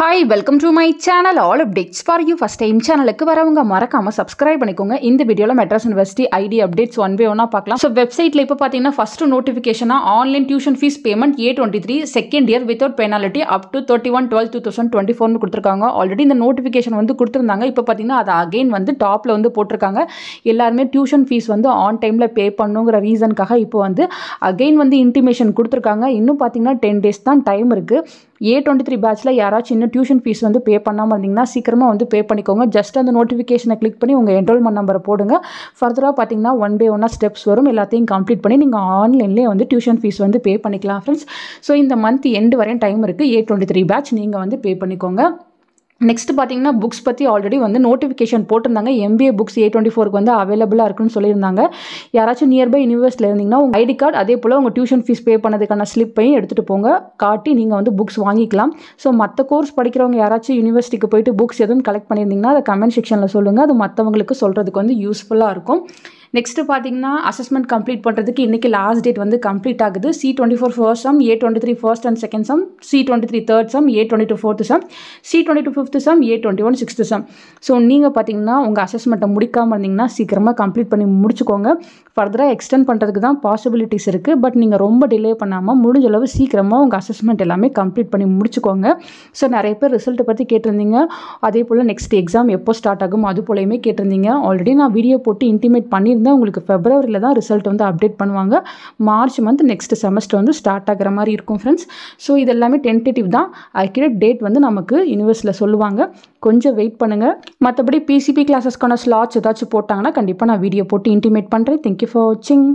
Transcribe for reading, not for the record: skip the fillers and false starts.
Hi, welcome to my channel. All updates for you. First time சேனலுக்கு வரவங்க மறக்காம subscribe பண்ணிக்கோங்க. இந்த வீடியோல Madras university ID updates one by ஒன்னா பார்க்கலாம். ஸோ வெப்சைட்ல இப்போ பார்த்தீங்கன்னா ஃபர்ஸ்ட் நோட்டிஃபிகேஷனா online tuition fee payment A23 second year without penalty up to 31/12/2024 கொடுத்துருக்காங்க. ஆல்ரெடி இந்த நோட்டிஃபிகேஷன் வந்து கொடுத்துருந்தாங்க. இப்போ பார்த்தீங்கன்னா அதை அகைன் வந்து டாப்ல வந்து போட்டிருக்காங்க. எல்லாருமே டியூஷன் ஃபீஸ் வந்து ஆன் டைம்ல பே பண்ணுங்கிற ரீசனுக்காக இப்போ வந்து அகைன் வந்து இன்டிமேஷன் கொடுத்துருக்காங்க. இன்னும் பார்த்தீங்கன்னா 10 days தான் டைம் இருக்கு. A23 பேட்ச்ல யாராச்சும் இன்னும் டியூஷன் ஃபீஸ் வந்து பே பண்ணாமல் இருந்தீங்கன்னா சீக்கிரமாக வந்து பே பண்ணிக்கோங்க. ஜஸ்ட் அந்த நோட்டிஃபிகேஷனை கிளிக் பண்ணி உங்கள் என்ரோல்மெண்ட் நம்பரை போடுங்க. ஃபர்தராக பார்த்தீங்கன்னா ஒன் பை ஒன்னாக ஸ்டெப்ஸ் வரும். எல்லாத்தையும் கம்ப்ளீட் பண்ணி நீங்கள் ஆன்லைன்லேயே வந்து டியூஷன் ஃபீஸ் வந்து பே பண்ணிக்கலாம் ஃப்ரெண்ட்ஸ். ஸோ இந்த மந்த் எண்டு வரையும் டைம் இருக்குது. A23 பேட்ச் நீங்கள் வந்து பே பண்ணிக்கோங்க. நெக்ஸ்ட் பார்த்தீங்கன்னா புக்ஸ் பற்றி ஆல்ரெடி வந்து நோட்டிஃபிகேஷன் போட்டிருந்தாங்க. MBA புக்ஸ் A24க்கு வந்து அவைலபிளாக இருக்குன்னு சொல்லியிருந்தாங்க. யாராச்சும் நியர்பை யூனிவர்சிட்டியில் இருந்தீங்கன்னா உங்கள் ஐடி கார்டு அதே போல் உங்கள் டியூஷன் ஃபீஸ் பே பண்ணதுக்கான ஸ்லிப்பையும் எடுத்துகிட்டு போங்க. காட்டி நீங்கள் வந்து புக்ஸ் வாங்கிக்கலாம். ஸோ மற்ற கோர்ஸ் படிக்கிறவங்க யாராச்சும் யூனிவர்சிட்டிக்கு போயிட்டு புக்ஸ் எதுவும் கலெக்ட் பண்ணியிருந்தீங்கன்னா அதை கமெண்ட் செக்ஷனில் சொல்லுங்கள். அது மற்றவங்களுக்கு சொல்கிறதுக்கு வந்து யூஸ்ஃபுல்லாக இருக்கும். நெக்ஸ்ட்டு பார்த்தீங்கன்னா அசஸ்மெண்ட் கம்ப்ளீட் பண்ணுறதுக்கு இன்றைக்கி லாஸ்ட் டேட் வந்து கம்ப்ளீட் ஆகுது. C24 first sum, A23 first and second sum, C23 third sum, A22 fourth some, C22 fifth some, A21 sixth some. So நீங்கள் பார்த்தீங்கன்னா உங்கள் அசஸ்மெண்ட்டை முடிக்காமல் இருந்தீங்கன்னா சீக்கிரமாக கம்ப்ளீட் பண்ணி முடிச்சுக்கோங்க. ஃபர்தராக எக்ஸ்டெண்ட் பண்ணுறதுக்கு தான் பாசிபிலிட்டிஸ் இருக்குது. பட் நீங்கள் ரொம்ப டிலே பண்ணாமல் முடிஞ்ச அளவு சீக்கிரமாக உங்கள் அசஸ்மெண்ட் எல்லாமே கம்ப்ளீட் பண்ணி முடிச்சுக்கோங்க. ஸோ நிறைய பேர் ரிசல்ட்டை பற்றி கேட்டிருந்தீங்க. அதே போல் நெக்ஸ்ட் எக்ஸாம் எப்போ ஸ்டார்ட் ஆகும் அது போலையுமே கேட்டிருந்தீங்க. ஆல்ரெடி நான் வீடியோ போட்டு இன்டிமேட் பண்ணியிருந்தேன். உங்களுக்கு Februaryல தான் ரிசல்ட் வந்து அப்டேட் பண்ணுவாங்க. மார்ச் மந்த் நெக்ஸ்ட் செமஸ்டர் வந்து ஸ்டார்ட் ஆகிற மாதிரி இருக்கும் ஃப்ரெண்ட்ஸ். ஸோ இது எல்லாமே டென்டேட்டிவ் தான். அக்யூரேட் டேட் வந்து நமக்கு யூனிவர்சிட்டியில் சொல்லுவாங்க. கொஞ்சம் வெயிட் பண்ணுங்கள். மற்றபடி PCP கிளாஸஸ்க்கான ஸ்லாட்ஸ் ஏதாச்சும் போட்டாங்கன்னா கண்டிப்பாக நான் வீடியோ போட்டு இன்டிமேட் பண்ணுறேன். தேங்க்யூ ஃபார் வாட்சிங்.